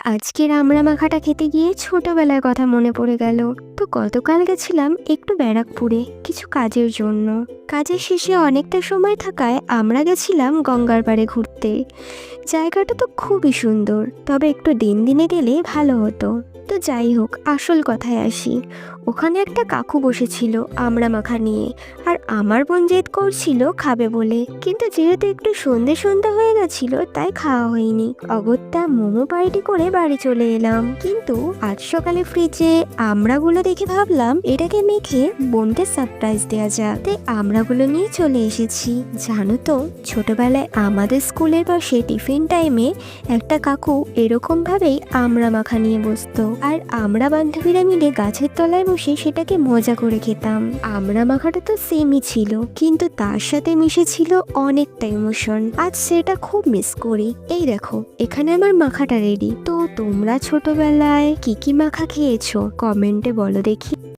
আজকের আমড়া মাখাটা খেতে গিয়ে ছোটবেলার কথা মনে পড়ে গেল। তো গতকাল গেছিলাম একটু ব্যারাকপুরে কিছু কাজের জন্য। কাজের শেষে অনেকটা সময় থাকায় আমরা গেছিলাম গঙ্গার পাড়ে ঘুরতে। জায়গাটা তো খুবই সুন্দর, তবে একটু দিন দিনে গেলে ভালো হতো। তো যাই হোক, আসল কথায় আসি। ওখানে একটা কাকু বসেছিল আমড়া মাখা নিয়ে, আর আমার বোন জেদ করছিল খাবে বলে, কিন্তু যেহেতু একটু সন্ধে সন্ধে হয়ে গেছিল তাই খাওয়া হয়নি। অগত্যা মোমো পার্টি করে বাড়ি চলে এলাম। কিন্তু আজ সকালে ফ্রিজে আমড়াগুলো দেখে ভাবলাম এটাকে মেখে বোনকে সারপ্রাইজ দেওয়া যাক, তাই আমড়াগুলো নিয়ে চলে এসেছি। জানো তো, ছোটবেলায় আমাদের স্কুলের পাশে টিফিন টাইমে একটা কাকু এরকম ভাবেই আমড়া মাখা নিয়ে বসতো, আর আমরা বান্ধবীরা মিলে গাছের তলায় বসে সেটাকে মজা করে খেতাম। আমড়া মাখাটা তো সেমই ছিল, কিন্তু তার সাথে মিশে ছিল অনেকটা ইমোশন। আজ সেটা খুব মিস করি। এই দেখো, এখানে আমার মাখাটা রেডি। তো তোমরা ছোটবেলায় কি কি মাখা খেয়েছো কমেন্টে বলো দেখি।